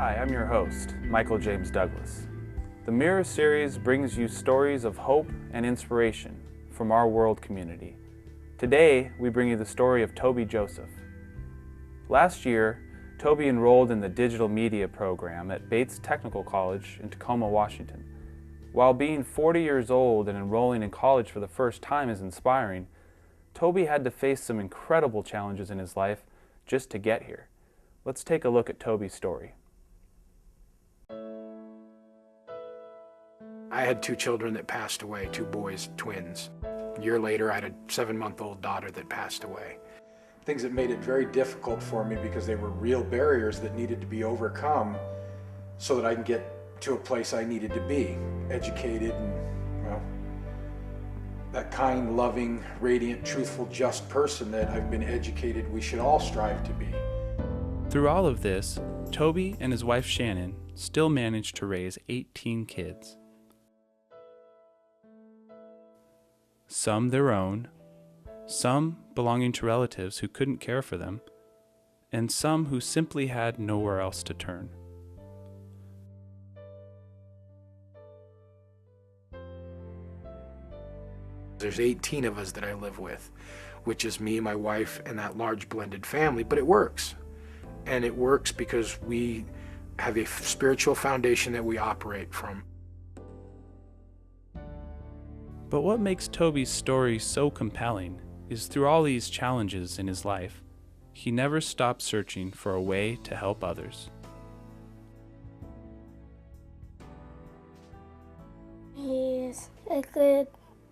Hi, I'm your host, Michael James Douglas. The Mirror series brings you stories of hope and inspiration from our world community. Today, we bring you the story of Toby Joseph. Last year, Toby enrolled in the digital media program at Bates Technical College in Tacoma, Washington. While being 40 years old and enrolling in college for the first time is inspiring, Toby had to face some incredible challenges in his life just to get here. Let's take a look at Toby's story. I had two children that passed away, two boys, twins. A year later, I had a 7-month-old daughter that passed away. Things that made it very difficult for me because they were real barriers that needed to be overcome so that I can get to a place I needed to be, educated and, well, that kind, loving, radiant, truthful, just person that I've been educated we should all strive to be. Through all of this, Toby and his wife Shannon still managed to raise 18 kids. Some their own, some belonging to relatives who couldn't care for them, and some who simply had nowhere else to turn. There's 18 of us that I live with, which is me, my wife, and that large blended family, but it works. And it works because we have a spiritual foundation that we operate from. But what makes Toby's story so compelling is through all these challenges in his life, he never stopped searching for a way to help others. He's a good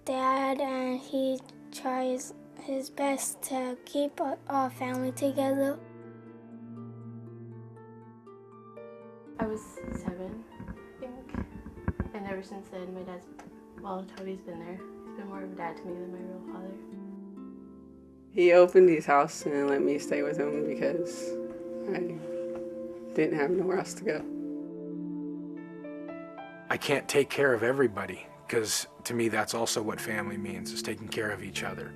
dad, and he tries his best to keep our family together. I was 7, I think, and ever since then, Toby's been there. He's been more of a dad to me than my real father. He opened his house and let me stay with him because I didn't have nowhere else to go. I can't take care of everybody, because to me that's also what family means, is taking care of each other.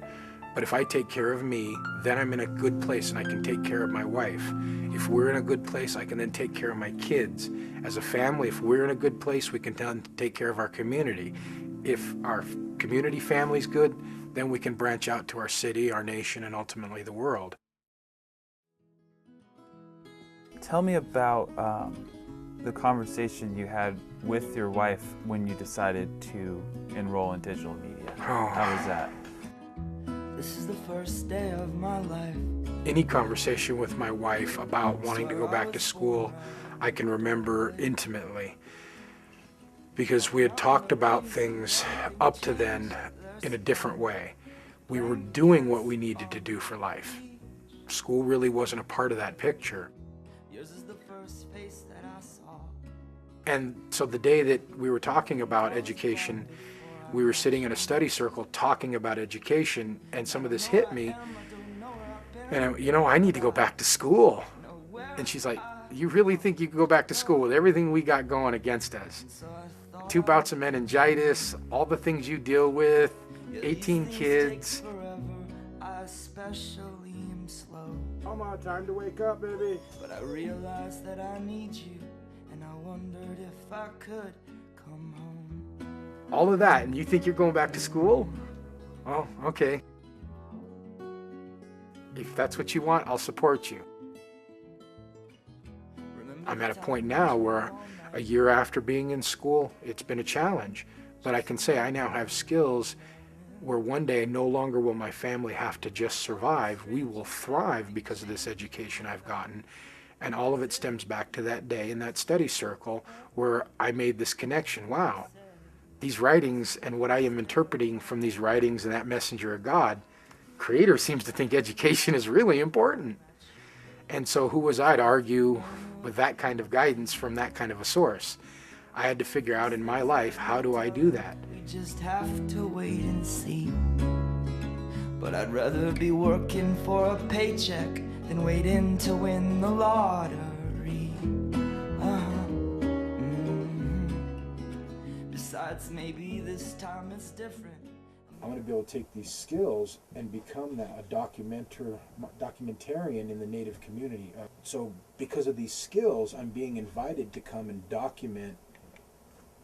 But if I take care of me, then I'm in a good place and I can take care of my wife. If we're in a good place, I can then take care of my kids. As a family, if we're in a good place, we can then take care of our community. If our community family's good, then we can branch out to our city, our nation, and ultimately the world. Tell me about the conversation you had with your wife when you decided to enroll in digital media. How was that? This is the first day of my life. Any conversation with my wife about wanting to go back to school, I can remember intimately, because we had talked about things up to then in a different way. We were doing what we needed to do for life. School really wasn't a part of that picture. Yours is the first face that I saw. And so the day that we were talking about education, we were sitting in a study circle talking about education, and some of this hit me. And I need to go back to school. And she's like, you really think you can go back to school with everything we got going against us? 2 bouts of meningitis, all the things you deal with, 18 kids. Come on, time to wake up, baby. But I realized that I need you, and I wondered if I could come home. All of that, and you think you're going back to school? Oh, okay. If that's what you want, I'll support you. I'm at a point now where a year after being in school, it's been a challenge, but I can say I now have skills where one day no longer will my family have to just survive. We will thrive because of this education I've gotten. And all of it stems back to that day in that study circle where I made this connection. Wow, these writings and what I am interpreting from these writings and that messenger of God, Creator seems to think education is really important. And so who was I to argue with that kind of guidance from that kind of a source? I had to figure out in my life, how do I do that? We just have to wait and see. But I'd rather be working for a paycheck than waiting to win the lottery. Besides, maybe this time it's different. I want to be able to take these skills and become a documentarian in the Native community. So because of these skills, I'm being invited to come and document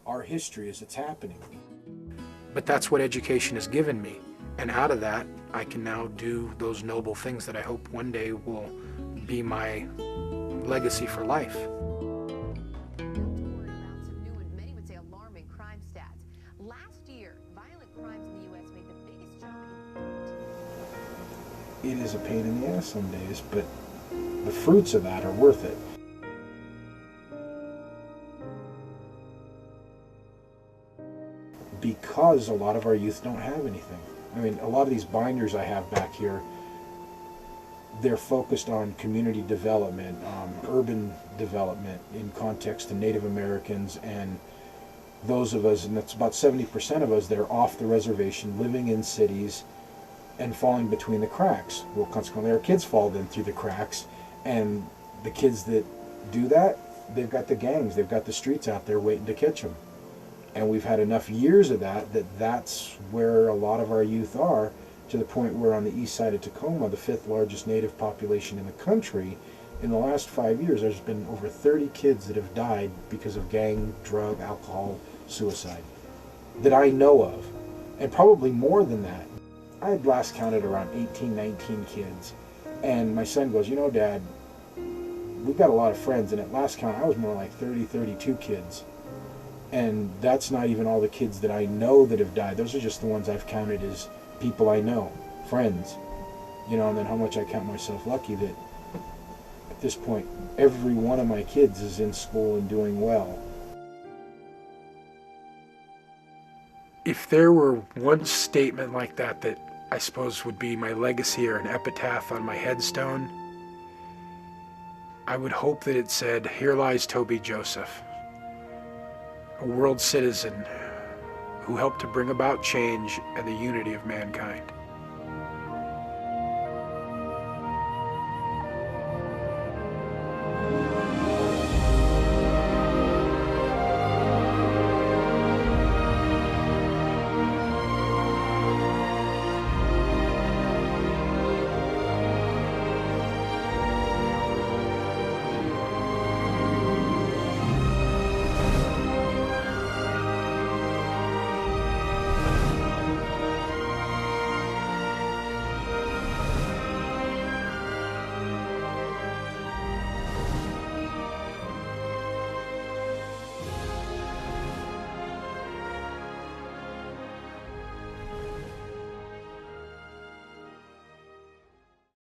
our history as it's happening. But that's what education has given me. And out of that, I can now do those noble things that I hope one day will be my legacy for life. It is a pain in the ass some days, but the fruits of that are worth it. Because a lot of our youth don't have anything. I mean, a lot of these binders I have back here, they're focused on community development, urban development in context to Native Americans and those of us, and that's about 70% of us that are off the reservation, living in cities and falling between the cracks. Well, consequently, our kids fall then through the cracks, and the kids that do that, they've got the gangs, they've got the streets out there waiting to catch them. And we've had enough years of that's where a lot of our youth are, to the point where on the east side of Tacoma, the 5th largest Native population in the country, in the last 5 years, there's been over 30 kids that have died because of gang, drug, alcohol, suicide, that I know of, and probably more than that. I had last counted around 18, 19 kids, and my son goes, you know, Dad, we've got a lot of friends, and at last count, I was more like 30, 32 kids. And that's not even all the kids that I know that have died. Those are just the ones I've counted as people I know, friends. You know, and then how much I count myself lucky that at this point, every one of my kids is in school and doing well. If there were one statement like that that I suppose would be my legacy or an epitaph on my headstone, I would hope that it said, "Here lies Toby Joseph, a world citizen who helped to bring about change and the unity of mankind."